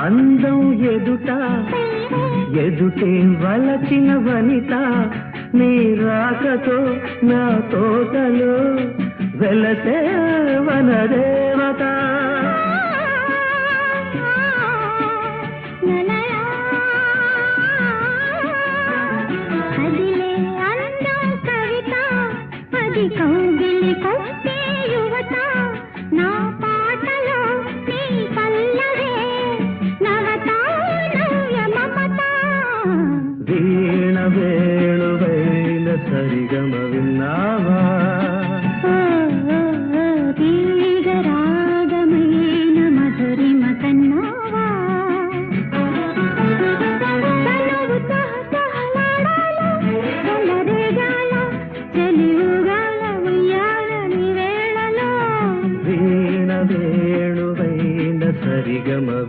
అందం ఎదుట ఎదుటే వలచిన వనిత నీ రాకతో నా తోటలో వెలసే వనదేవత అదిలే అందం కవిత అది కౌగిలి కొట్టే యువత నా పాటలో నీ పల్లవే నవత నవ్య మమత వీణ వేణువైన సరిగమ విన్నా